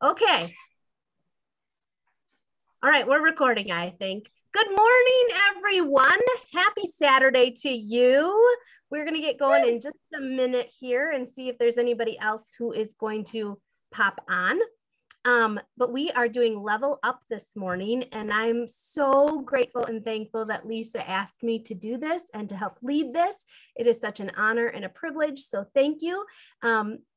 Okay. All right, we're recording, I think. Good morning, everyone. Happy Saturday to you. We're going to get going in just a minute here and see if there's anybody else who is going to pop on. But we are doing Level Up this morning, and I'm so grateful and thankful that Lisa asked me to do this and to help lead this. It is such an honor and a privilege, so thank you.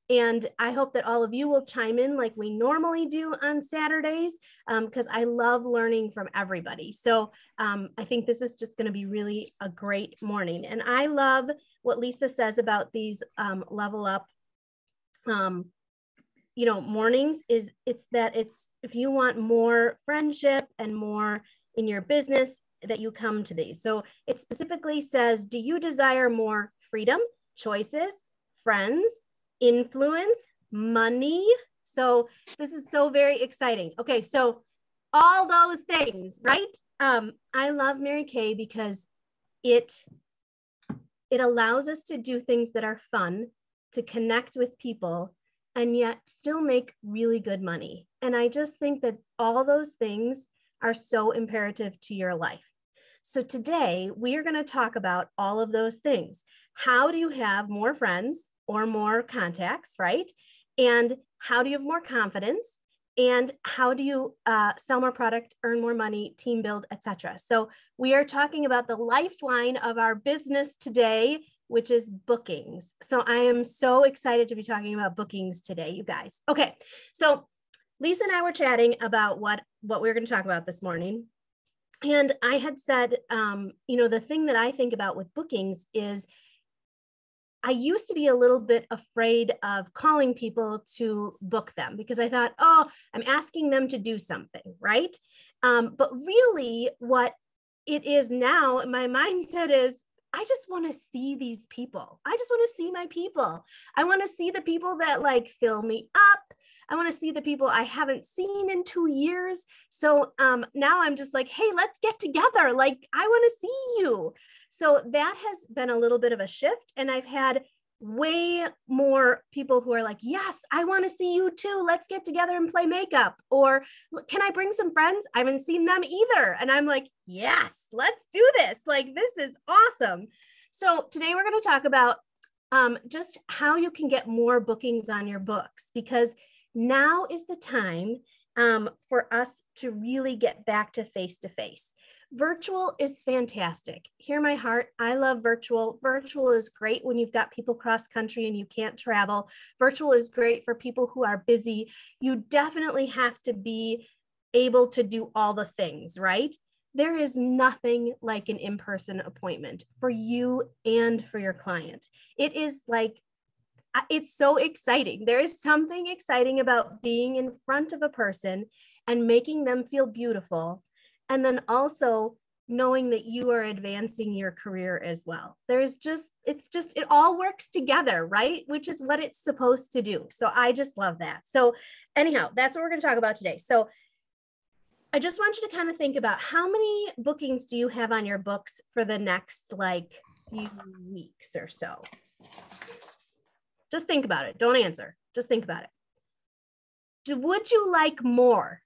And I hope that all of you will chime in like we normally do on Saturdays, because I love learning from everybody. So I think this is just going to be really a great morning. And I love what Lisa says about these Level Up mornings is it's if you want more friendship and more in your business that you come to these. So it specifically says, do you desire more freedom, choices, friends, influence, money? So this is so very exciting. Okay, so all those things, right? I love Mary Kay because it allows us to do things that are fun, to connect with people, and yet still make really good money. And I just think that all those things are so imperative to your life. So today we are going to talk about all of those things. How do you have more friends or more contacts, right? And how do you have more confidence? And how do you sell more product, earn more money, team build, etc. So we are talking about the lifeline of our business today, which is bookings. So I am so excited to be talking about bookings today, you guys. Okay, so Lisa and I were chatting about what we were going to talk about this morning. And I had said, the thing that I think about with bookings is I used to be a little bit afraid of calling people to book them because I thought, oh, I'm asking them to do something, right? But really what it is now, my mindset is, I just want to see these people. I just want to see my people. I want to see the people that like fill me up. I want to see the people I haven't seen in 2 years. So now I'm just like, hey, let's get together. Like, I want to see you. So that has been a little bit of a shift. And I've had way more people who are like, yes, I want to see you too. Let's get together and play makeup. Or can I bring some friends? I haven't seen them either. And I'm like, yes, let's do this. Like, this is awesome. So today we're going to talk about just how you can get more bookings on your books, because now is the time for us to really get back to face-to-face. Virtual is fantastic. Hear my heart. I love virtual. Virtual is great when you've got people cross country and you can't travel. Virtual is great for people who are busy. You definitely have to be able to do all the things, right? There is nothing like an in-person appointment for you and for your client. It is like, it's so exciting. There is something exciting about being in front of a person and making them feel beautiful. And then also knowing that you are advancing your career as well. It all works together, right? Which is what it's supposed to do. So I just love that. So anyhow, that's what we're going to talk about today. So I just want you to kind of think about how many bookings do you have on your books for the next few weeks or so? Just think about it. Don't answer. Just think about it. Would you like more?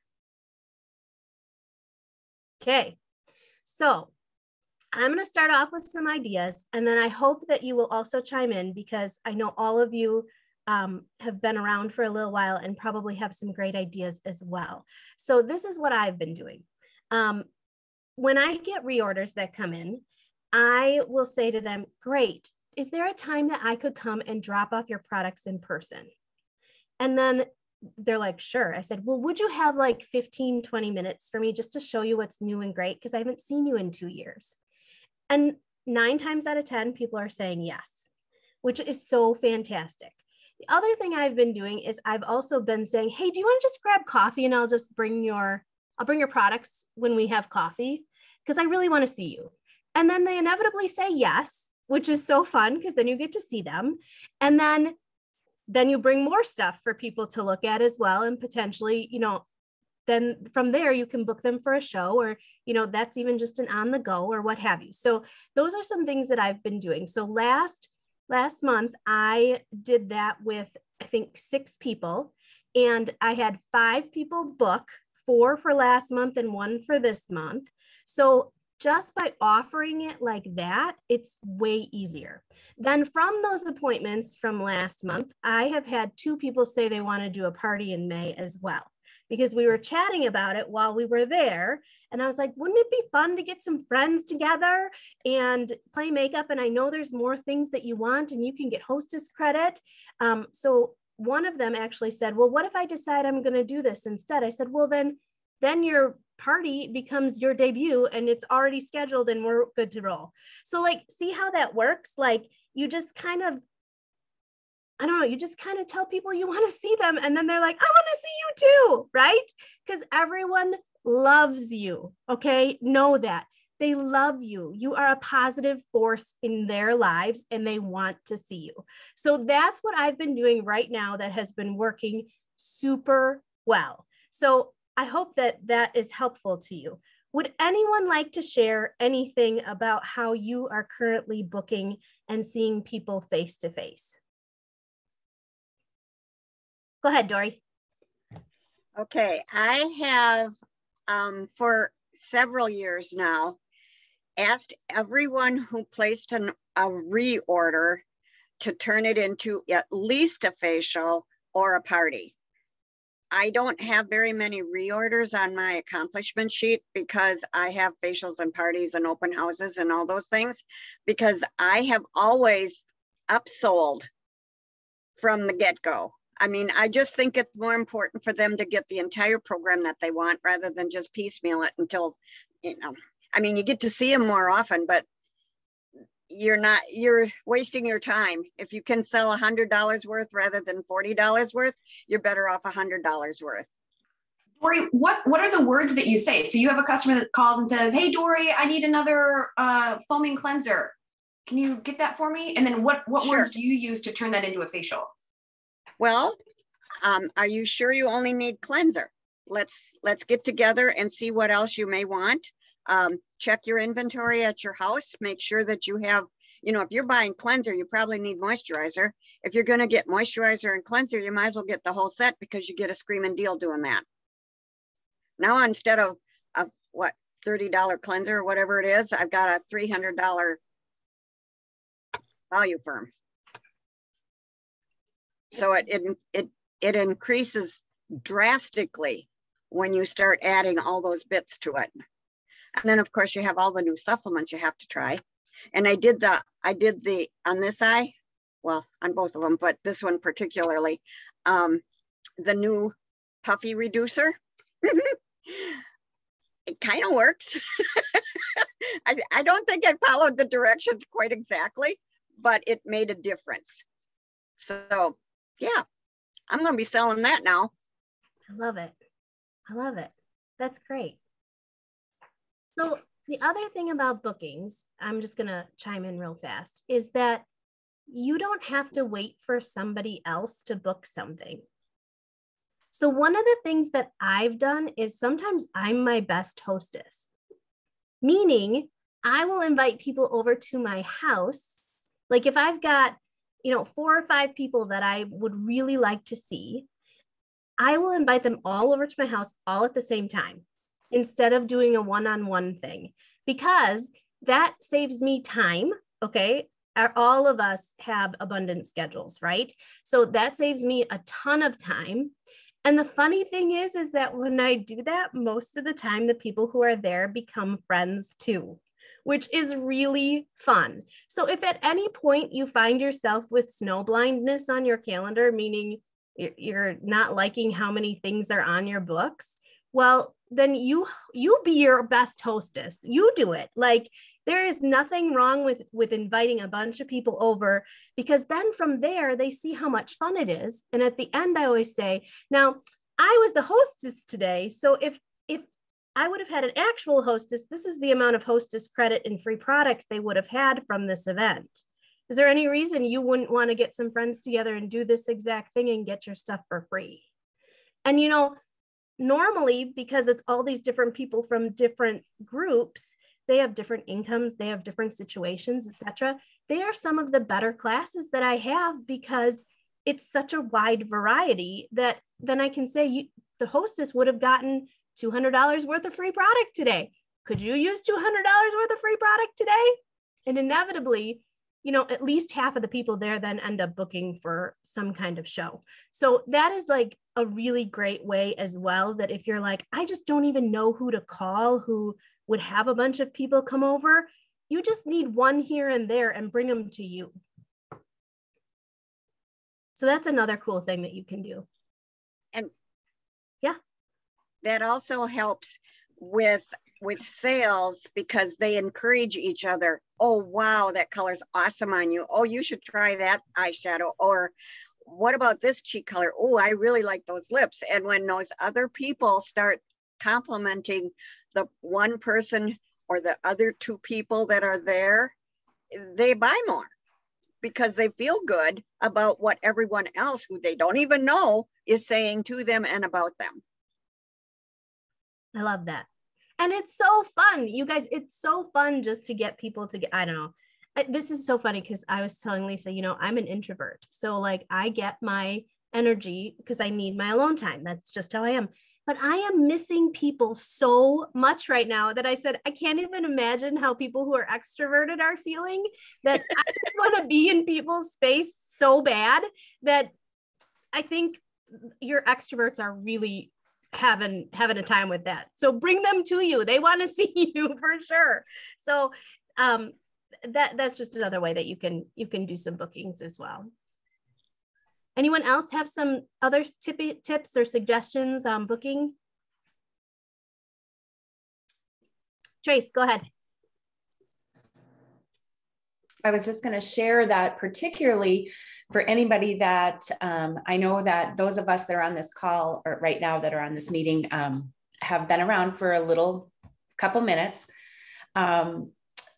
Okay, so I'm going to start off with some ideas, and then I hope that you will also chime in because I know all of you have been around for a little while and probably have some great ideas as well. So this is what I've been doing. When I get reorders that come in, I will say to them, great, is there a time that I could come and drop off your products in person? And then they're like, sure. I said, well, would you have like 15, 20 minutes for me just to show you what's new and great? Because I haven't seen you in 2 years. And 9 times out of 10, people are saying yes, which is so fantastic. The other thing I've been doing is I've also been saying, hey, do you want to just grab coffee and I'll bring your products when we have coffee? Because I really want to see you. And then they inevitably say yes, which is so fun because then you get to see them. And then you bring more stuff for people to look at as well. And potentially, then from there you can book them for a show or, that's even just an on the go or what have you. So those are some things that I've been doing. So last month I did that with, I think 6 people. and I had 5 people book, 4 for last month and 1 for this month. So just by offering it like that, it's way easier. Then from those appointments from last month, I have had 2 people say they want to do a party in May as well, because we were chatting about it while we were there. And I was like, wouldn't it be fun to get some friends together and play makeup? And I know there's more things that you want and you can get hostess credit. So one of them actually said, well, what if I decide I'm going to do this instead? I said, well, then your party becomes your debut and it's already scheduled and we're good to roll. So like, see how that works? Like you just kind of, I don't know, you just kind of tell people you want to see them and then they're like, I want to see you too, right? Because everyone loves you, okay? Know that. They love you. You are a positive force in their lives and they want to see you. So that's what I've been doing right now that has been working super well. So I hope that that is helpful to you. Would anyone like to share anything about how you are currently booking and seeing people face to face? Go ahead, Dory. Okay, I have for several years now asked everyone who placed a reorder to turn it into at least a facial or a party. I don't have very many reorders on my accomplishment sheet because I have facials and parties and open houses and all those things, because I have always upsold from the get-go. I mean, I just think it's more important for them to get the entire program that they want rather than just piecemeal it until, you know, I mean, you get to see them more often, but you're wasting your time. If you can sell $100 worth rather than $40 worth, you're better off $100 worth. Dory, what are the words that you say? So you have a customer that calls and says, hey, Dory, I need another foaming cleanser. Can you get that for me? And then what Sure. words do you use to turn that into a facial? Well, are you sure you only need cleanser? Let's get together and see what else you may want. Check your inventory at your house. Make sure that you have, you know, if you're buying cleanser, you probably need moisturizer. If you're going to get moisturizer and cleanser, you might as well get the whole set because you get a screaming deal doing that. Now, instead of what, $30 cleanser or whatever it is, I've got a $300 value firm. So it increases drastically when you start adding all those bits to it. And then of course you have all the new supplements you have to try. And I did the on this eye, well, on both of them, but this one particularly, the new puffy reducer. It kind of works. I don't think I followed the directions quite exactly, but it made a difference. So yeah, I'm going to be selling that now. I love it. I love it. That's great. So the other thing about bookings, I'm just going to chime in real fast, is that you don't have to wait for somebody else to book something. So one of the things that I've done is sometimes I'm my best hostess, meaning I will invite people over to my house. Like if I've got, 4 or 5 people that I would really like to see, I will invite them all over to my house all at the same time instead of doing a one-on-one thing, because that saves me time. Okay. All of us have abundant schedules, right? So that saves me a ton of time. And the funny thing is that when I do that, most of the time, the people who are there become friends too, which is really fun. So if at any point you find yourself with snow blindness on your calendar, meaning you're not liking how many things are on your books, well, then you be your best hostess. You do it. Like there is nothing wrong with inviting a bunch of people over, because then from there, they see how much fun it is. And at the end, I always say, now I was the hostess today. So if I would have had an actual hostess, this is the amount of hostess credit and free product they would have had from this event. Is there any reason you wouldn't want to get some friends together and do this exact thing and get your stuff for free? And, normally, because it's all these different people from different groups, they have different incomes, they have different situations, etc. They are some of the better classes that I have because it's such a wide variety that then I can say the hostess would have gotten $200 worth of free product today. Could you use $200 worth of free product today? And inevitably, at least half of the people there then end up booking for some kind of show. So that is like a really great way as well, that if you're like, I just don't even know who to call who would have a bunch of people come over, you just need one here and there and bring them to you. So that's another cool thing that you can do. And yeah, that also helps with sales, because they encourage each other. Oh, wow, that color's awesome on you. Oh, you should try that eyeshadow. Or what about this cheek color? Oh, I really like those lips. And when those other people start complimenting the one person or the other two people that are there, they buy more because they feel good about what everyone else who they don't even know is saying to them and about them. I love that. And it's so fun, you guys. It's so fun just to get people to get, I don't know. This is so funny because I was telling Lisa, I'm an introvert. So like I get my energy because I need my alone time. That's just how I am. But I am missing people so much right now that I said, I can't even imagine how people who are extroverted are feeling, that I just want to be in people's space so bad that I think your extroverts are really having a time with that. So bring them to you. They want to see you for sure. So that's just another way that you can do some bookings as well. Anyone else have some other tips or suggestions on booking? Trace, go ahead. I was just going to share that, particularly for anybody that I know that those of us that are on this call or right now that are on this meeting have been around for a couple minutes.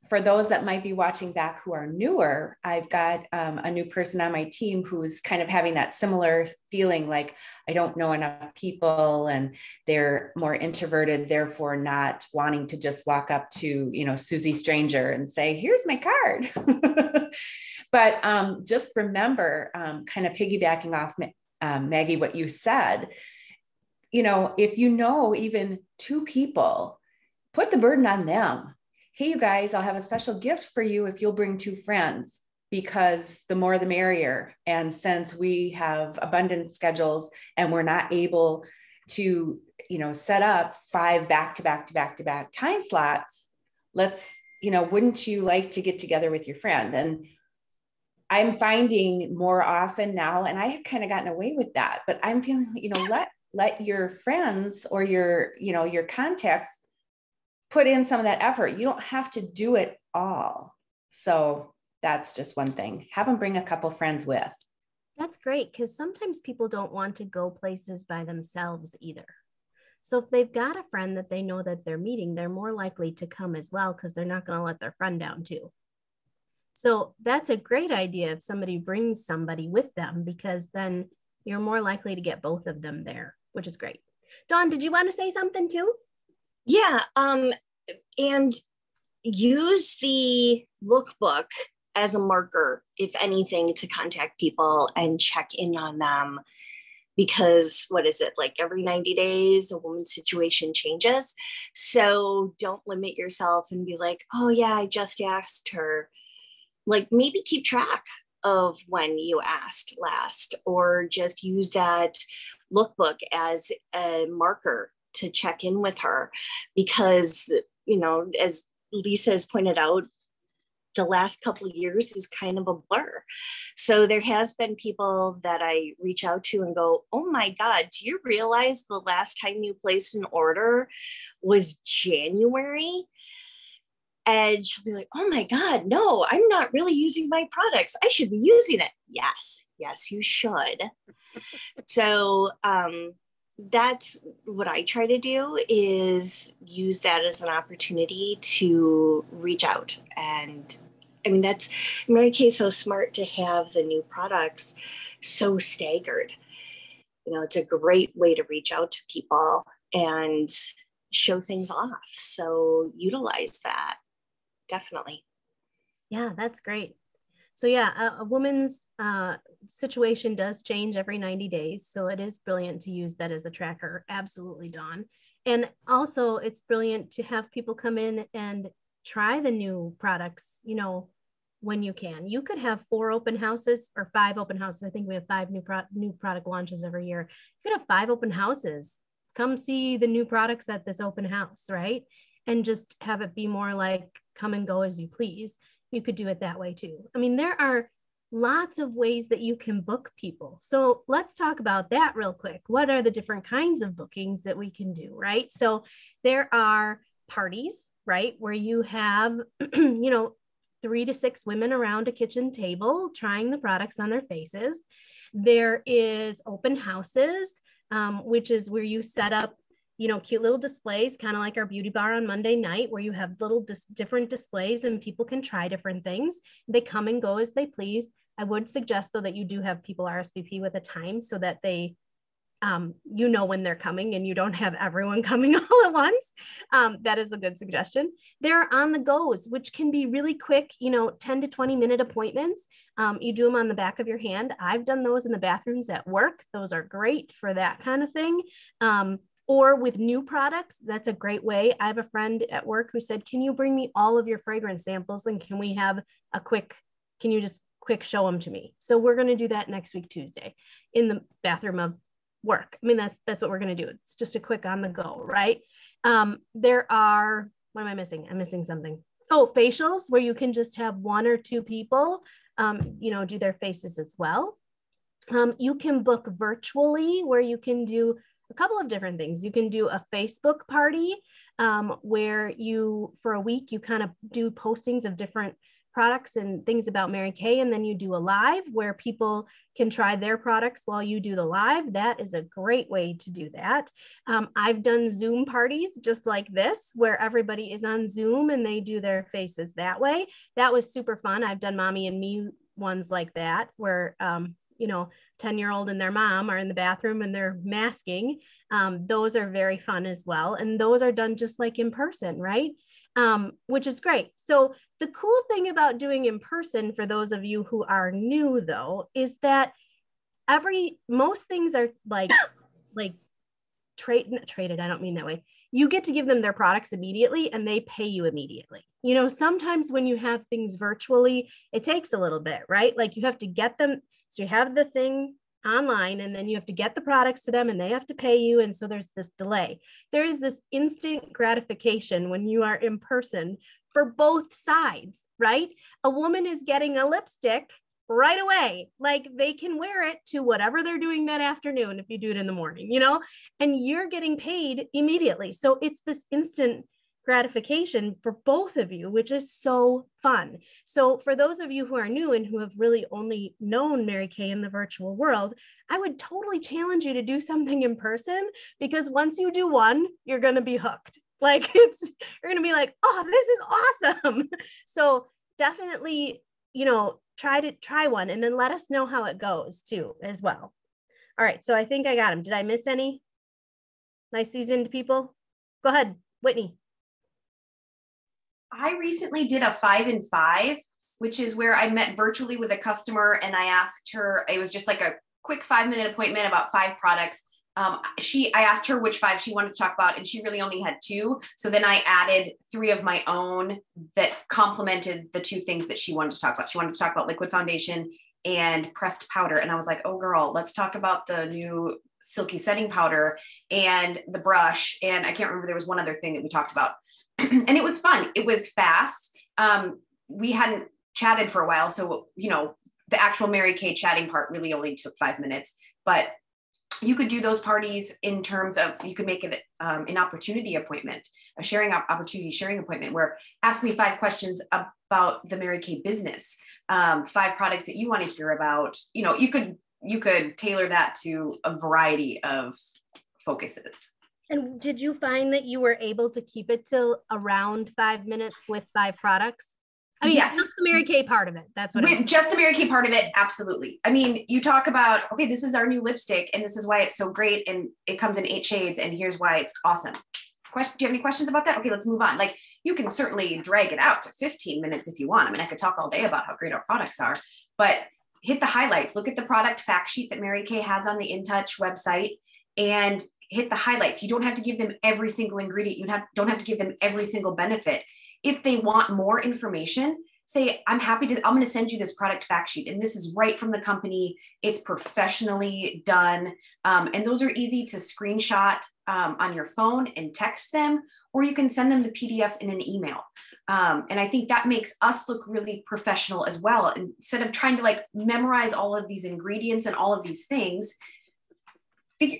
For those that might be watching back who are newer, I've got a new person on my team who's kind of having that similar feeling, like I don't know enough people and they're more introverted, therefore not wanting to just walk up to, Susie Stranger and say, here's my card. But just remember, kind of piggybacking off Maggie, what you said, if even two people, put the burden on them. Hey, you guys, I'll have a special gift for you if you'll bring two friends, because the more the merrier. And since we have abundant schedules and we're not able to, set up 5 back-to-back time slots, wouldn't you like to get together with your friend? And I'm finding more often now, and I have kind of gotten away with that, but I'm feeling, let your friends or your contacts put in some of that effort. You don't have to do it all. So that's just one thing. Have them bring a couple friends with. That's great, because sometimes people don't want to go places by themselves either. So if they've got a friend that they know that they're meeting, they're more likely to come as well, because they're not going to let their friend down too. So that's a great idea if somebody brings somebody with them, because then you're more likely to get both of them there, which is great. Dawn, did you want to say something too? Yeah, and use the lookbook as a marker, if anything, to contact people and check in on them. Because what is it, like every 90 days, a woman's situation changes. So don't limit yourself and be like, oh yeah, I just asked her. Like maybe keep track of when you asked last, or just use that lookbook as a marker to check in with her, because, as Lisa has pointed out, the last couple of years is kind of a blur. So there has been people that I reach out to and go, oh my God, do you realize the last time you placed an order was January? And she'll be like, oh my God, no, I'm not really using my products. I should be using it. Yes, you should. So that's what I try to do, is use that as an opportunity to reach out. And I mean, that's Mary Kay's so smart to have the new products so staggered. It's a great way to reach out to people and show things off. So utilize that. Definitely. Yeah, that's great. So yeah, a woman's situation does change every 90 days. So it is brilliant to use that as a tracker. Absolutely, Dawn. And also it's brilliant to have people come in and try the new products, you know, when you can. You could have 4 open houses or 5 open houses. I think we have 5 new product launches every year. You could have 5 open houses. Come see the new products at this open house, right? And just have it be more like come and go as you please. You could do it that way too. I mean, there are lots of ways that you can book people. So let's talk about that real quick. What are the different kinds of bookings that we can do, right? So there are parties, right? Where you have, you know, 3 to 6 women around a kitchen table trying the products on their faces. There is open houses, which is where you set up, you know, cute little displays, kind of like our beauty bar on Monday night, where you have little different displays and people can try different things. They come and go as they please. I would suggest though that you do have people RSVP with a time so that they, you know, when they're coming and you don't have everyone coming all at once. That is a good suggestion. There are on the goes, which can be really quick, you know, 10 to 20 minute appointments. You do them on the back of your hand. I've done those in the bathrooms at work. Those are great for that kind of thing. Or with new products, that's a great way. I have a friend at work who said, can you bring me all of your fragrance samples and can we have a quick, can you just quick show them to me? So we're going to do that next week, Tuesday, in the bathroom of work. I mean, that's what we're going to do. It's just a quick on the go, right? There are, what am I missing? I'm missing something. Oh, facials where you can just have 1 or 2 people, you know, do their faces as well. You can book virtually where you can do a couple of different things. You can do a Facebook party where you, for a week, you kind of do postings of different products and things about Mary Kay, and then you do a live where people can try their products while you do the live. That is a great way to do that. I've done Zoom parties just like this, where everybody is on Zoom and they do their faces that way. That was super fun. I've done Mommy and Me ones like that, where you know, 10-year-old and their mom are in the bathroom and they're masking. Those are very fun as well. And those are done just like in person, right? Which is great. So the cool thing about doing in person, for those of you who are new though, is that most things are like traded. I don't mean that way. You get to give them their products immediately and they pay you immediately. You know, sometimes when you have things virtually, it takes a little bit, right? Like you have to get them. So you have the thing online and then you have to get the products to them and they have to pay you. And so there's this delay. There is this instant gratification when you are in person for both sides, right? A woman is getting a lipstick right away. Like they can wear it to whatever they're doing that afternoon if you do it in the morning, you know, and you're getting paid immediately. So it's this instant gratification for both of you, which is so fun. So for those of you who are new and who have really only known Mary Kay in the virtual world, I would totally challenge you to do something in person, because once you do one, you're going to be hooked. Like you're going to be like, oh, this is awesome. So definitely, you know, try one and then let us know how it goes too, as well. All right. So I think I got them. Did I miss any nice seasoned people? Go ahead, Whitney. I recently did a 5 and 5, which is where I met virtually with a customer and I asked her, it was just like a quick 5-minute appointment about 5 products. I asked her which 5 she wanted to talk about and she really only had 2. So then I added 3 of my own that complemented the 2 things that she wanted to talk about. She wanted to talk about liquid foundation and pressed powder. And I was like, oh girl, let's talk about the new silky setting powder and the brush. And I can't remember, there was one other thing that we talked about. And it was fun. It was fast. We hadn't chatted for a while. So, you know, the actual Mary Kay chatting part really only took 5 minutes, but you could do those parties in terms of, you could make it an opportunity appointment, a opportunity sharing appointment, where ask me 5 questions about the Mary Kay business, 5 products that you want to hear about. You know, you could tailor that to a variety of focuses. And did you find that you were able to keep it to around 5 minutes with 5 products? I mean, yes. Just the Mary Kay part of it. That's what with just the Mary Kay part of it. Absolutely. I mean, you talk about, okay, this is our new lipstick and this is why it's so great. And it comes in 8 shades and here's why it's awesome. question, do you have any questions about that? Okay, let's move on. Like you can certainly drag it out to 15 minutes if you want. I mean, I could talk all day about how great our products are, but hit the highlights. Look at the product fact sheet that Mary Kay has on the InTouch website and hit the highlights. You don't have to give them every single ingredient. You don't have to give them every single benefit. If they want more information, say, I'm going to send you this product fact sheet. And this is right from the company. It's professionally done. And those are easy to screenshot on your phone and text them, or you can send them the PDF in an email. And I think that makes us look really professional as well. Instead of trying to like memorize all of these ingredients and all of these things,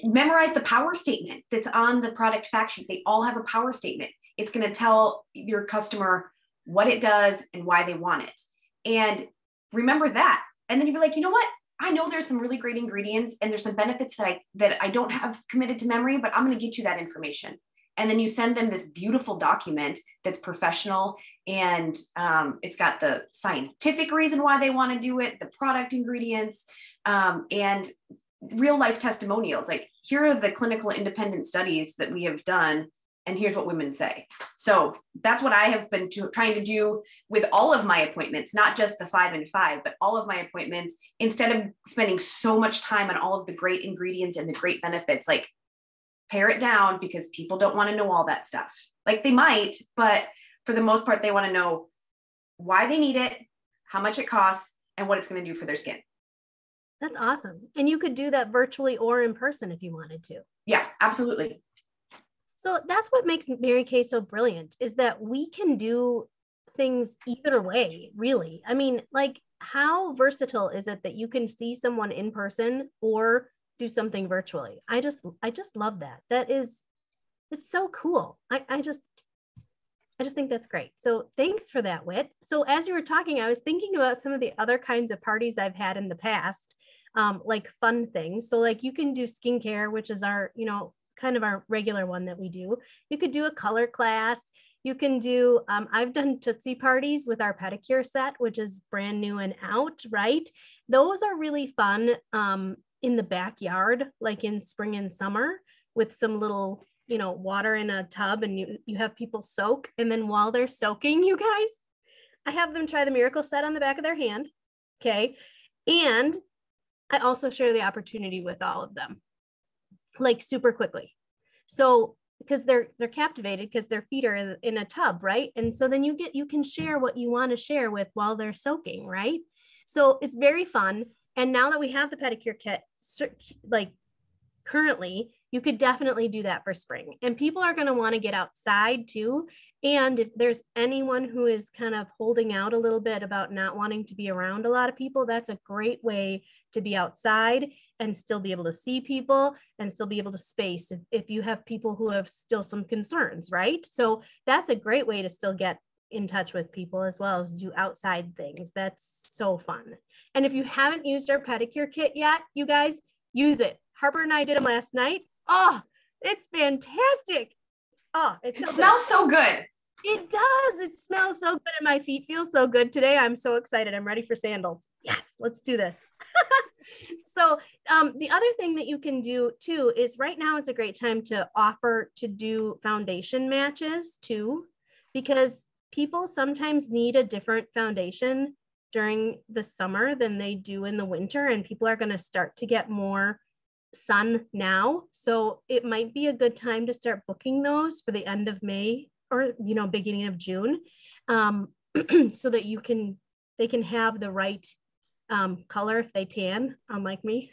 memorize the power statement that's on the product fact sheet. They all have a power statement. It's going to tell your customer what it does and why they want it. And remember that. And then you'll be like, you know what? I know there's some really great ingredients and there's some benefits that I don't have committed to memory, but I'm going to get you that information. And then you send them this beautiful document that's professional and it's got the scientific reason why they want to do it, the product ingredients, and real life testimonials. Like, here are the clinical independent studies that we have done, and here's what women say. So that's what I have been trying to do with all of my appointments, not just the 5 and 5, but all of my appointments. Instead of spending so much time on all of the great ingredients and the great benefits, like pare it down, because people don't want to know all that stuff. Like they might, but for the most part, they want to know why they need it, how much it costs, and what it's going to do for their skin. That's awesome. And you could do that virtually or in person if you wanted to. Yeah, absolutely. So that's what makes Mary Kay so brilliant, is that we can do things either way, really. I mean, like, how versatile is it that you can see someone in person or do something virtually? I just love that. It's so cool. I just think that's great. So thanks for that, Whit. So as you were talking, I was thinking about some of the other kinds of parties I've had in the past, like fun things. So like you can do skincare, which is our, kind of our regular one that we do. You could do a color class. You can do, I've done Tootsie parties with our pedicure set, which is brand new and out, right? Those are really fun in the backyard, like in spring and summer, with some little, water in a tub, and you have people soak. And then while they're soaking, you guys, I have them try the miracle set on the back of their hand. Okay. And I also share the opportunity with all of them, like super quickly. So, because they're captivated because their feet are in a tub, right? And so then you can share what you want to share with while they're soaking, right? So it's very fun. And now that we have the pedicure kit, like currently, you could definitely do that for spring. And people are going to want to get outside too. And if there's anyone who is kind of holding out a little bit about not wanting to be around a lot of people, that's a great way to be outside and still be able to see people and still be able to space if you have people who have still some concerns, right? So that's a great way to still get in touch with people as well as do outside things. That's so fun. And if you haven't used our pedicure kit yet, you guys, use it. Harper and I did them last night. Oh, it's fantastic. Oh, it smells so good. It does. It smells so good and my feet feel so good today. I'm so excited. I'm ready for sandals. Yes, let's do this. So the other thing that you can do too is right now it's a great time to offer to do foundation matches too, because people sometimes need a different foundation during the summer than they do in the winter, and people are going to start to get more sun now. So it might be a good time to start booking those for the end of May or, beginning of June, so that they can have the right color if they tan, unlike me.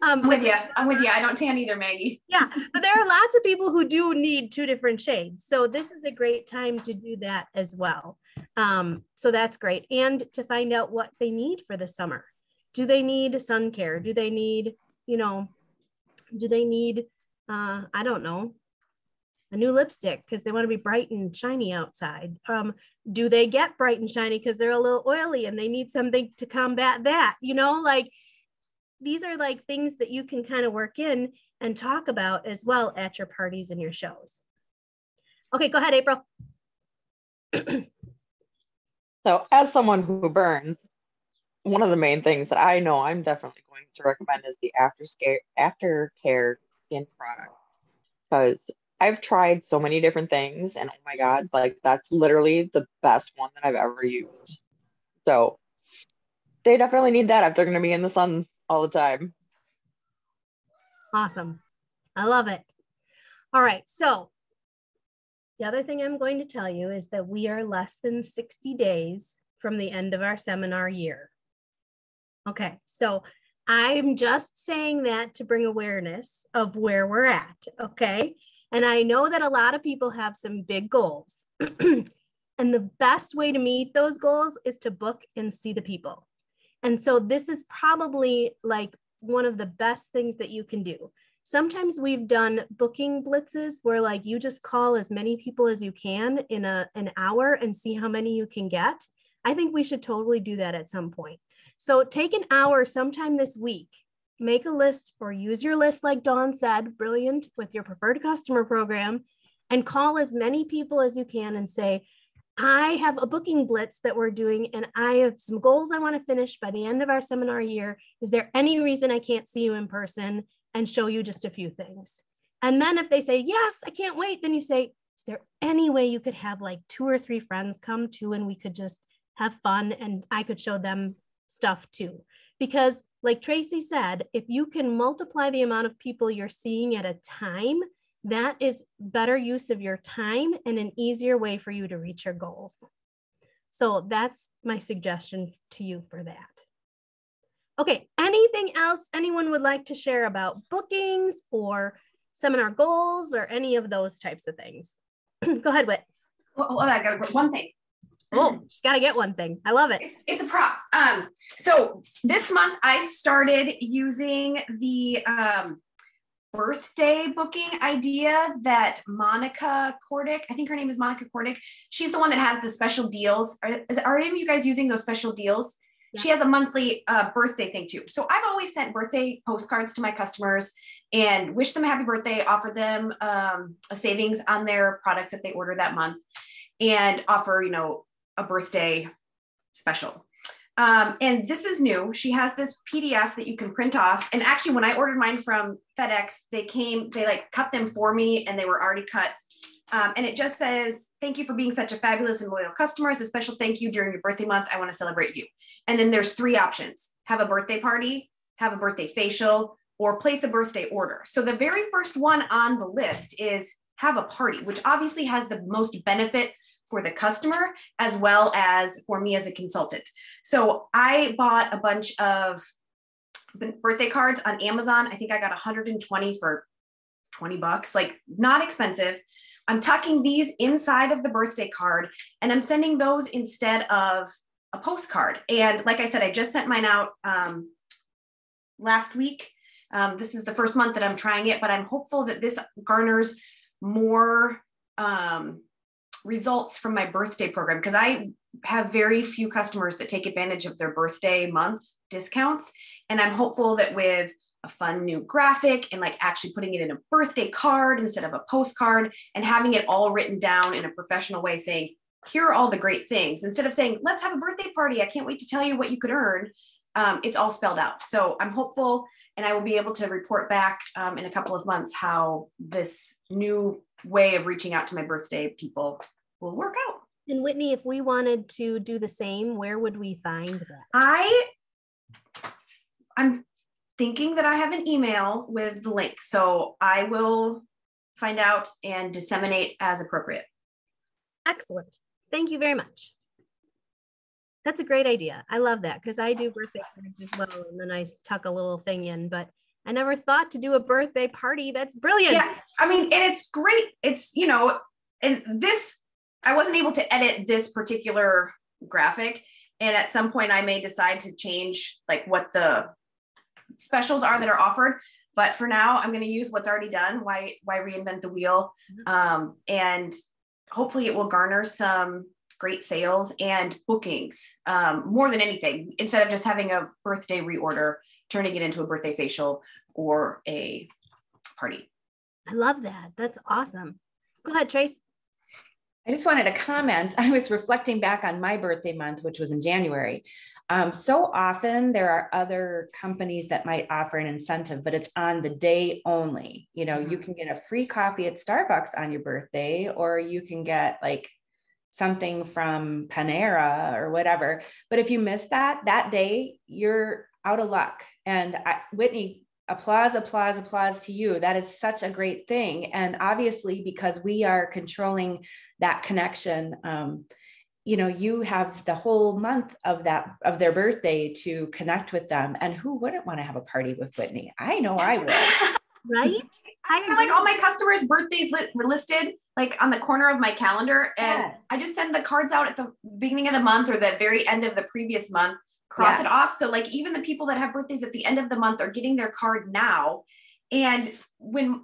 I'm with you. I don't tan either, Maggie. Yeah, but there are lots of people who do need 2 different shades. So this is a great time to do that as well. So that's great. And to find out what they need for the summer. Do they need sun care? Do they need, I don't know, a new lipstick because they want to be bright and shiny outside? Do they get bright and shiny because they're a little oily and they need something to combat that? These are like things that you can kind of work in and talk about as well at your parties and your shows. Okay, go ahead, April. So as someone who burns, one of the main things that I know I'm definitely going to recommend is the aftercare skin product, because I've tried so many different things, and oh my God, like that's literally the best one that I've ever used. So they definitely need that if they're going to be in the sun all the time. Awesome. I love it. All right. So the other thing I'm going to tell you is that we are less than 60 days from the end of our seminar year. Okay. So I'm just saying that to bring awareness of where we're at. Okay. And I know that a lot of people have some big goals. And the best way to meet those goals is to book and see the people. And so this is probably like one of the best things that you can do. Sometimes we've done booking blitzes where like you just call as many people as you can in an hour and see how many you can get. I think we should totally do that at some point. So take an hour sometime this week, make a list or use your list like Dawn said, brilliant, with your preferred customer program, and call as many people as you can and say, I have a booking blitz that we're doing and I have some goals I want to finish by the end of our seminar year. Is there any reason I can't see you in person and show you just a few things? And then if they say, yes, I can't wait, then you say, is there any way you could have like 2 or 3 friends come too and we could just have fun and I could show them stuff too? Because like Tracy said, if you can multiply the amount of people you're seeing at a time, that is better use of your time and an easier way for you to reach your goals. So that's my suggestion to you for that. Okay, anything else anyone would like to share about bookings or seminar goals or any of those types of things? Go ahead, Whit. Well, I got one thing. Oh, she's got to get one thing. I love it. It's a prop. So this month I started using the birthday booking idea that Monica Kordick, I think her name is Monica Kordick. She's the one that has the special deals. Are any of you guys using those special deals? Yeah. She has a monthly birthday thing too. So I've always sent birthday postcards to my customers and wish them a happy birthday, offer them a savings on their products if they order that month, and offer, a birthday special. And this is new. She has this PDF that you can print off. And actually, when I ordered mine from FedEx, they like cut them for me and they were already cut. And it just says, thank you for being such a fabulous and loyal customer. As a special thank you during your birthday month, I want to celebrate you. And then there's 3 options: have a birthday party, have a birthday facial, or place a birthday order. So the very first one on the list is have a party, which obviously has the most benefit for the customer as well as for me as a consultant. So I bought a bunch of birthday cards on Amazon. I think I got 120 for $20, like not expensive. I'm tucking these inside of the birthday card and I'm sending those instead of a postcard. And like I said, I just sent mine out last week. This is the first month that I'm trying it, but I'm hopeful that this garners more results from my birthday program, because I have very few customers that take advantage of their birthday month discounts. And I'm hopeful that with a fun new graphic and like actually putting it in a birthday card instead of a postcard and having it all written down in a professional way saying, here are all the great things, instead of saying, let's have a birthday party, I can't wait to tell you what you could earn. It's all spelled out. So I'm hopeful, and I will be able to report back in a couple of months how this new way of reaching out to my birthday people will work out. And Whitney, if we wanted to do the same, where would we find that? I'm thinking that I have an email with the link, so I will find out and disseminate as appropriate. Excellent. Thank you very much. That's a great idea. I love that because I do birthday cards as well, and then I tuck a little thing in, but I never thought to do a birthday party. That's brilliant. Yeah, I mean, and it's great. It's, and this, I wasn't able to edit this particular graphic. And at some point I may decide to change like what the specials are that are offered. But for now, I'm going to use what's already done. Why reinvent the wheel? And hopefully it will garner some great sales and bookings more than anything, instead of just having a birthday reorder, turning it into a birthday facial or a party. I love that. That's awesome. Go ahead, Trace. I just wanted to comment. I was reflecting back on my birthday month, which was in January. So often there are other companies that might offer an incentive, but it's on the day only. You know, you can get a free coffee at Starbucks on your birthday, or you can get like something from Panera or whatever. But if you miss that day, you're out of luck. And Whitney, applause to you. That is such a great thing. And obviously, because we are controlling that connection, you know, you have the whole month of their birthday to connect with them. And who wouldn't want to have a party with Whitney? I know I would. Right? I have like all my customers' birthdays listed like on the corner of my calendar, and Yes. I just send the cards out at the beginning of the month or the very end of the previous month, cross it off. So like even the people that have birthdays at the end of the month are getting their card now. And when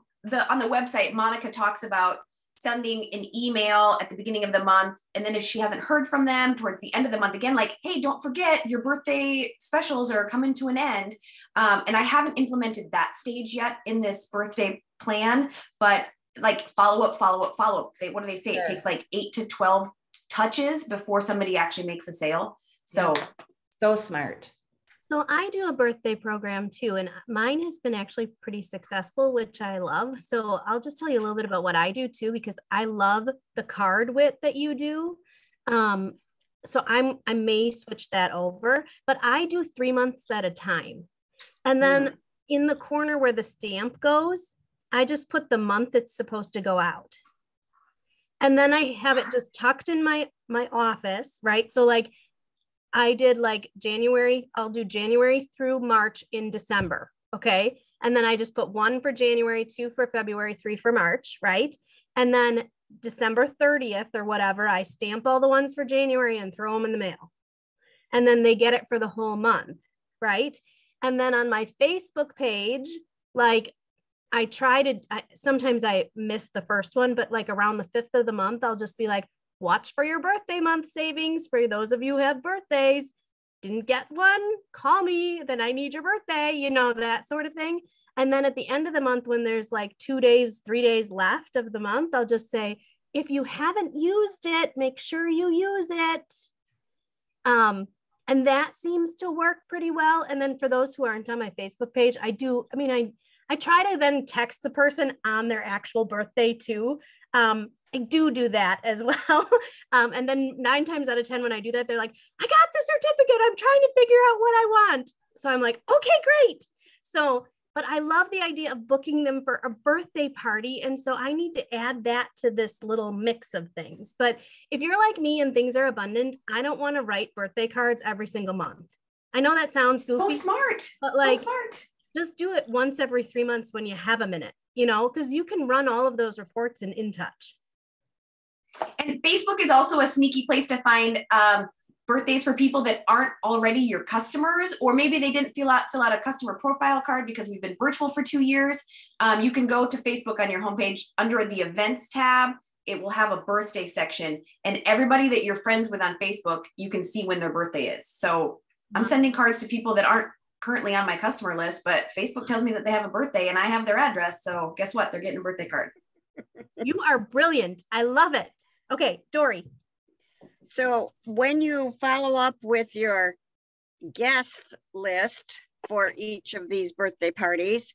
on the website, Monica talks about sending an email at the beginning of the month. And then if she hasn't heard from them towards the end of the month, again, like, hey, don't forget your birthday specials are coming to an end. And I haven't implemented that stage yet in this birthday plan, but like follow up. What do they say? Sure. It takes like 8 to 12 touches before somebody actually makes a sale. So, so smart. So I do a birthday program too, and mine has been actually pretty successful, which I love. So I'll just tell you a little bit about what I do too, because I love the card width that you do. So I may switch that over, but I do 3 months at a time. And then in the corner where the stamp goes, I just put the month it's supposed to go out. And then I have it just tucked in my office, right? So like I did like January, I'll do January through March in December. Okay. And then I just put 1 for January, 2 for February, 3 for March. Right. And then December 30th or whatever, I stamp all the ones for January and throw them in the mail. And then they get it for the whole month. Right. And then on my Facebook page, like sometimes I miss the first one, but like around the 5th of the month, I'll just be like, watch for your birthday month savings for those of you who have birthdays. Didn't get one, call me, then I need your birthday, you know, that sort of thing. And then at the end of the month, when there's like 2 days, 3 days left of the month, I'll just say, if you haven't used it, make sure you use it. And that seems to work pretty well. And then for those who aren't on my Facebook page, I try to then text the person on their actual birthday too. I do that as well. And then 9 times out of 10, when I do that, they're like, I got the certificate. I'm trying to figure out what I want. So I'm like, okay, great. So, but I love the idea of booking them for a birthday party. And so I need to add that to this little mix of things. But if you're like me and things are abundant, I don't want to write birthday cards every single month. I know that sounds goofy. So smart. But like, so smart. Just do it once every 3 months when you have a minute, you know, because you can run all of those reports in InTouch. And Facebook is also a sneaky place to find birthdays for people that aren't already your customers, or maybe they didn't fill out a customer profile card because we've been virtual for 2 years. You can go to Facebook on your homepage under the events tab. It will have a birthday section, and everybody that you're friends with on Facebook, you can see when their birthday is. So I'm sending cards to people that aren't currently on my customer list, but Facebook tells me that they have a birthday and I have their address. So guess what? They're getting a birthday card. You are brilliant. I love it. Okay, Dory. So when you follow up with your guest list for each of these birthday parties,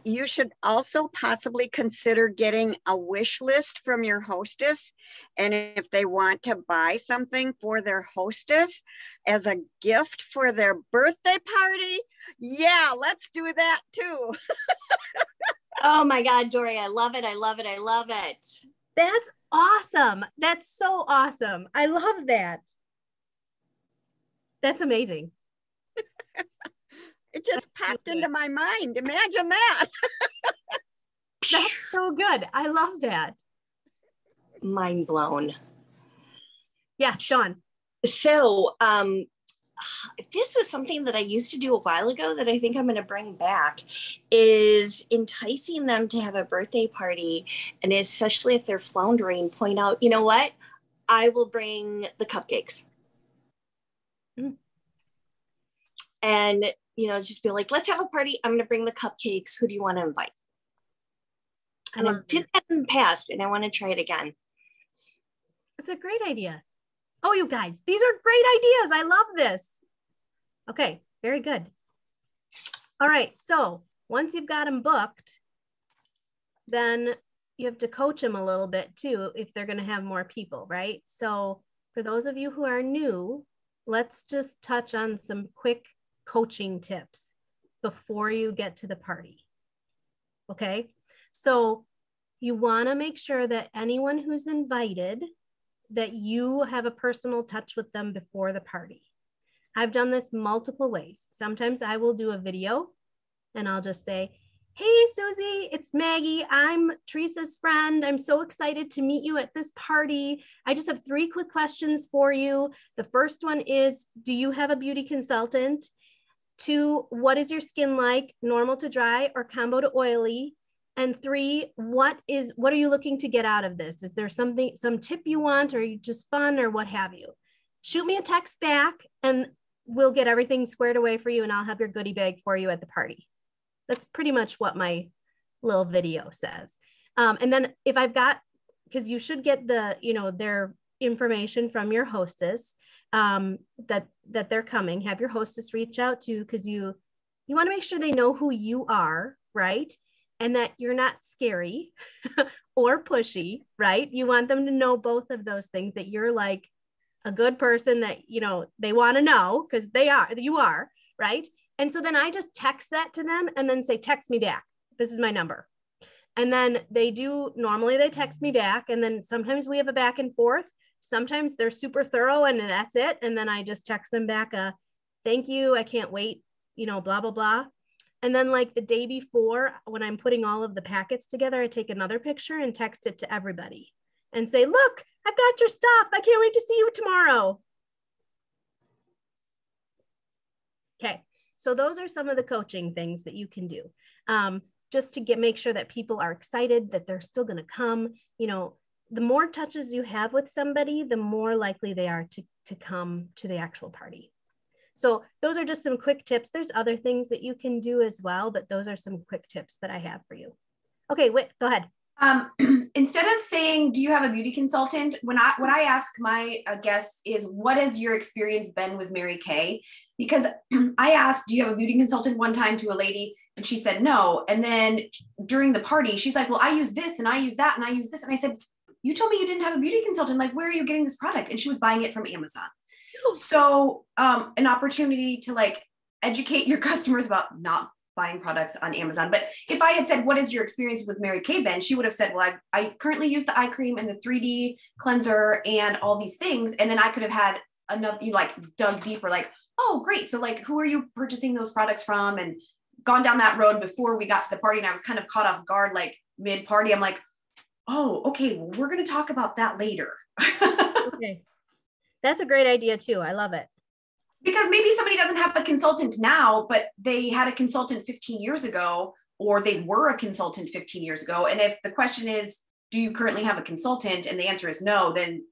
you should also possibly consider getting a wish list from your hostess. And if they want to buy something for their hostess as a gift for their birthday party, yeah, let's do that too. Oh my God, Dory, I love it. I love it. I love it. That's awesome. That's so awesome. I love that. That's amazing. It just popped into my mind. Imagine that. That's so good. I love that. Mind blown. Yes, Dawn. So this is something that I used to do a while ago that I think I'm going to bring back, is enticing them to have a birthday party. And especially if they're floundering, point out, you know what? I will bring the cupcakes. Mm. And, you know, just be like, let's have a party. I'm going to bring the cupcakes. Who do you want to invite? And I did that in the past, and I want to try it again. It's a great idea. Oh, you guys, these are great ideas. I love this. Okay, very good. All right, so once you've got them booked, then you have to coach them a little bit too if they're going to have more people, right? So for those of you who are new, let's just touch on some quick coaching tips before you get to the party. Okay, so you want to make sure that anyone who's invited, that you have a personal touch with them before the party. I've done this multiple ways. Sometimes I will do a video and I'll just say, hey, Susie, it's Maggie. I'm Teresa's friend. I'm so excited to meet you at this party. I just have 3 quick questions for you. The first one is, do you have a beauty consultant? 2, what is your skin like? Normal to dry or combo to oily? And 3, what are you looking to get out of this? Is there some tip you want, or are you just fun, or what have you? Shoot me a text back and we'll get everything squared away for you, and I'll have your goodie bag for you at the party. That's pretty much what my little video says. And then if I've got, because you should get the, their information from your hostess, that they're coming, have your hostess reach out to, because you want to make sure they know who you are, right? And that you're not scary or pushy, right? You want them to know both of those things, that you're like a good person that, they want to know, because you are, right? And so then I just text that to them and then say, text me back. This is my number. And then normally they text me back. And then sometimes we have a back and forth. Sometimes they're super thorough and that's it. And then I just text them back thank you. I can't wait, blah, blah, blah. And then like the day before, when I'm putting all of the packets together, I take another picture and text it to everybody and say, look, I've got your stuff. I can't wait to see you tomorrow. Okay. So those are some of the coaching things that you can do, just to make sure that people are excited, that they're still going to come. The more touches you have with somebody, the more likely they are to come to the actual party. So those are just some quick tips. There's other things that you can do as well, but those are some quick tips that I have for you. Okay, wait, go ahead. Instead of saying, do you have a beauty consultant? What I ask my guests is, what has your experience been with Mary Kay? Because I asked, do you have a beauty consultant one time to a lady, and she said no. And then during the party, she's like, well, I use this and I use that and I use this. And I said, you told me you didn't have a beauty consultant. Like, where are you getting this product? And she was buying it from Amazon. So an opportunity to like educate your customers about not buying products on Amazon. But if I had said, what is your experience with Mary Kay Ben? She would have said, well, I currently use the eye cream and the 3D cleanser and all these things. And then I could have had another, dug deeper, like, oh, great. So like, who are you purchasing those products from? And gone down that road before we got to the party. And I was kind of caught off guard, like mid party. I'm like, oh, okay, well, we're going to talk about that later. Okay. That's a great idea too. I love it. Because maybe somebody doesn't have a consultant now, but they had a consultant 15 years ago, or they were a consultant 15 years ago. And if the question is, do you currently have a consultant? And the answer is no, then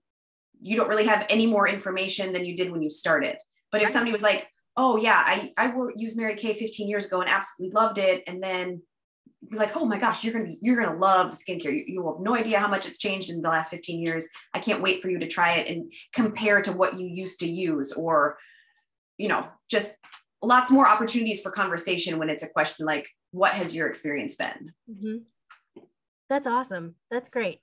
you don't really have any more information than you did when you started. But if somebody was like, oh yeah, I used Mary Kay 15 years ago and absolutely loved it. And then you're like, oh my gosh, you're going to love the skincare. You will have no idea how much it's changed in the last 15 years. I can't wait for you to try it and compare to what you used to use, or, just lots more opportunities for conversation when it's a question like, what has your experience been? Mm-hmm. That's awesome. That's great.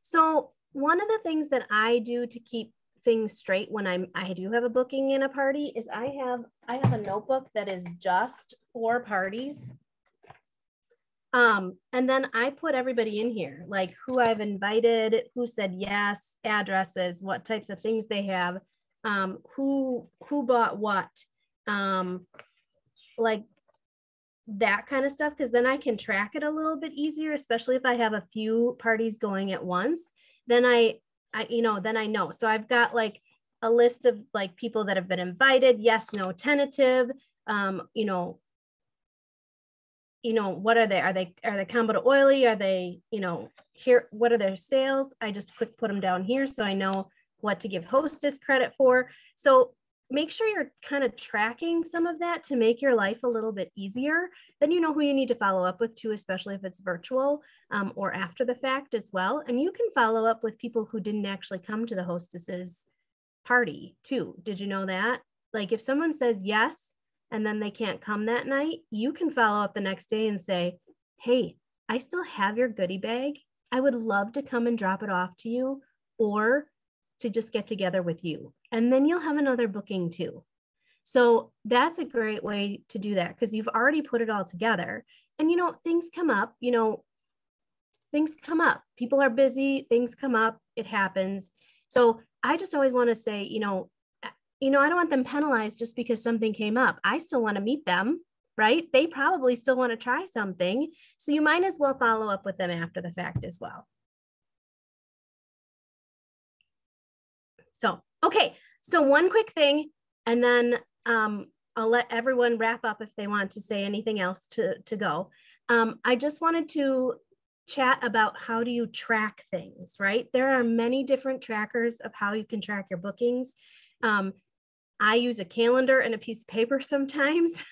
So one of the things that I do to keep things straight when I do have a booking in a party is I have a notebook that is just for parties. And then I put everybody in here, like who I've invited, who said yes, addresses, what types of things they have, who bought what, like that kind of stuff. Cause then I can track it a little bit easier, especially if I have a few parties going at once, then I know. So I've got like a list of like people that have been invited, yes, no, tentative, what are they? Are they combo to oily? Are they, here, what are their sales? I just put them down here so I know what to give hostess credit for. So make sure you're kind of tracking some of that to make your life a little bit easier. Then you know who you need to follow up with too, especially if it's virtual or after the fact as well. And you can follow up with people who didn't actually come to the hostess's party too. Did you know that? Like if someone says yes, and then they can't come that night, you can follow up the next day and say, hey, I still have your goodie bag. I would love to come and drop it off to you, or to just get together with you. And then you'll have another booking too. So that's a great way to do that, because you've already put it all together. And, you know, things come up, things come up. People are busy, things come up, it happens. So I just always want to say, I don't want them penalized just because something came up. I still want to meet them, right? They probably still want to try something. So you might as well follow up with them after the fact as well. So, okay. So one quick thing, and then I'll let everyone wrap up if they want to say anything else to go. I just wanted to chat about how do you track things, right? There are many different trackers of how you can track your bookings. I use a calendar and a piece of paper sometimes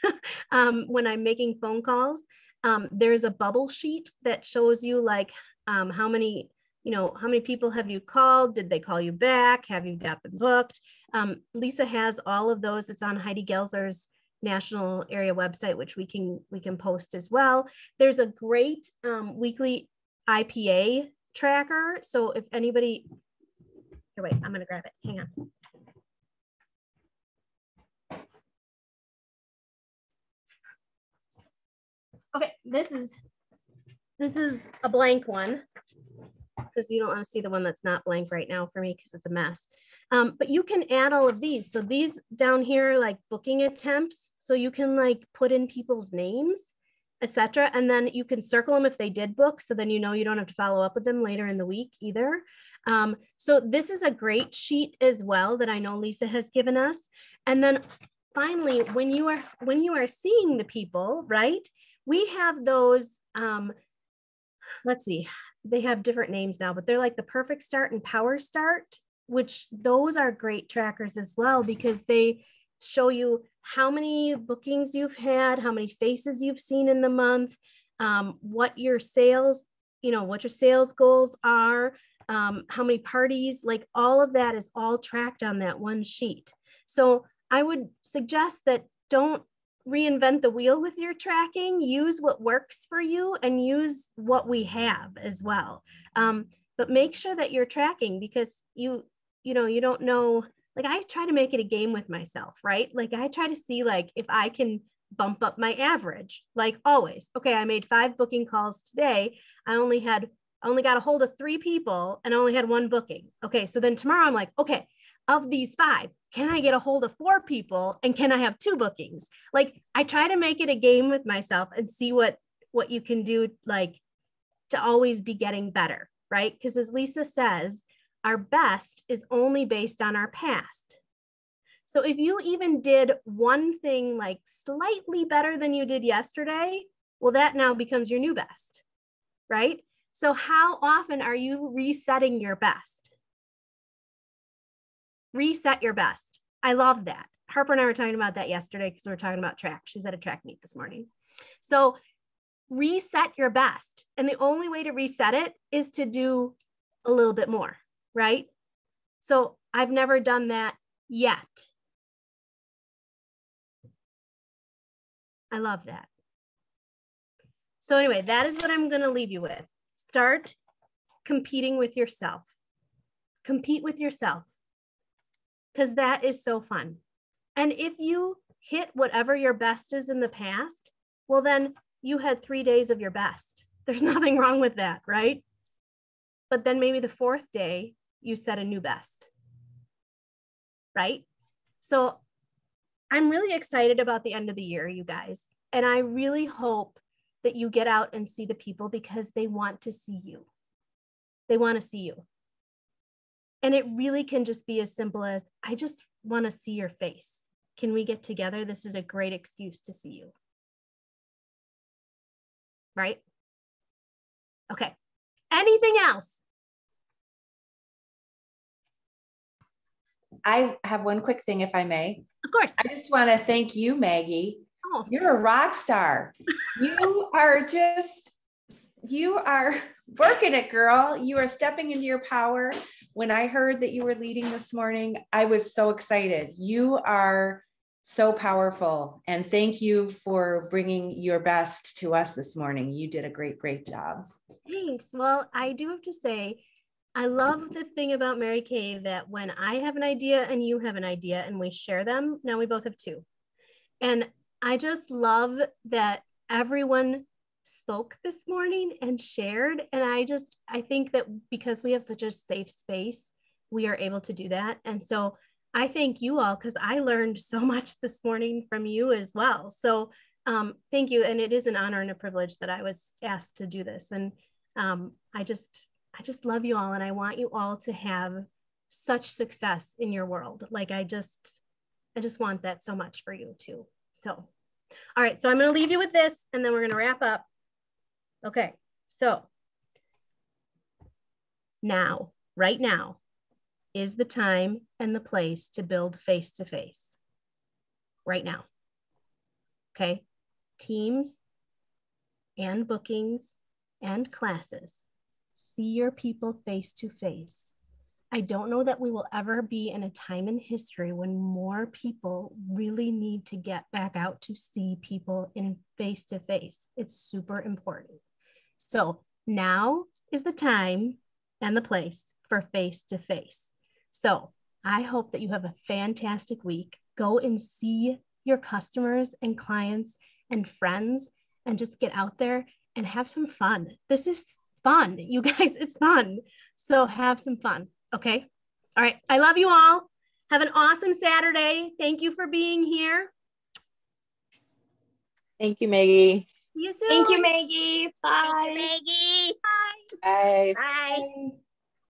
when I'm making phone calls. There's a bubble sheet that shows you like how many people have you called? Did they call you back? Have you got them booked? Lisa has all of those. It's on Heidi Gelzer's national area website, which we can post as well. There's a great weekly IPA tracker. So if anybody, here, wait, I'm going to grab it. Hang on. Okay, this is a blank one, because you don't want to see the one that's not blank right now for me because it's a mess. But you can add all of these. So these down here, like booking attempts. So you can like put in people's names, etc. And then you can circle them if they did book. So then you don't have to follow up with them later in the week either. So this is a great sheet as well that I know Lisa has given us. And then finally, when you are seeing the people, right? We have those, let's see, they have different names now, but they're like the Perfect Start and Power Start, which those are great trackers as well, because they show you how many bookings you've had, how many faces you've seen in the month, what your sales goals are, how many parties, like all of that is all tracked on that one sheet. So I would suggest that don't reinvent the wheel with your tracking. Use what works for you and use what we have as well. But make sure that you're tracking, because you don't know, like I try to make it a game with myself, right? Like I try to see like if I can bump up my average, like always. Okay, I made 5 booking calls today. I only got a hold of 3 people and only had 1 booking. Okay, so then tomorrow I'm like, okay, of these 5, can I get a hold of 4 people and can I have 2 bookings? Like I try to make it a game with myself and see what you can do, like to always be getting better, right? Because as Lisa says, our best is only based on our past. So if you even did one thing like slightly better than you did yesterday, well, that now becomes your new best, right? So how often are you resetting your best? Reset your best. I love that. Harper and I were talking about that yesterday because we were talking about track. She's at a track meet this morning. So reset your best. And the only way to reset it is to do a little bit more, right? So I've never done that yet. I love that. So anyway, that is what I'm going to leave you with. Start competing with yourself. Compete with yourself, because that is so fun. And if you hit whatever your best is in the past, well, then you had 3 days of your best. There's nothing wrong with that, right? But then maybe the 4th day, you set a new best, right? So I'm really excited about the end of the year, you guys. And I really hope that you get out and see the people, because they want to see you. They want to see you. And it really can just be as simple as, I just want to see your face. Can we get together? This is a great excuse to see you. Right? Okay. Anything else? I have one quick thing, if I may. Of course. I just want to thank you, Maggie. Oh. You're a rock star. You are working it, girl. You are stepping into your power. When I heard that you were leading this morning, I was so excited. You are So powerful. And thank you for bringing your best to us this morning. You did a great, great job. Thanks. Well, I do have to say, I love the thing about Mary Kay that when I have an idea and you have an idea and we share them, now we both have two. And I just love that everyone spoke this morning and shared. And I think that because we have such a safe space, we are able to do that. And so I thank you all because I learned so much this morning from you as well. So thank you. And it is an honor and a privilege that I was asked to do this. And I just love you all. And I want you all to have such success in your world. Like I just want that so much for you too. So, all right. So I'm going to leave you with this and then we're going to wrap up. Okay. So now, right now is the time and the place to build face-to-face. Right now. Okay. Teams and bookings and classes. See your people face-to-face. I don't know that we will ever be in a time in history when more people really need to get back out to see people in face-to-face. It's super important. So now is the time and the place for face-to-face. So I hope that you have a fantastic week. Go and see your customers and clients and friends and just get out there and have some fun. This is fun, you guys, it's fun. So have some fun. Okay. All right. I love you all. Have an awesome Saturday. Thank you for being here. Thank you, Maggie. See you soon. Thank you, Maggie. Bye. Thank you, Maggie. Bye. Bye. Bye.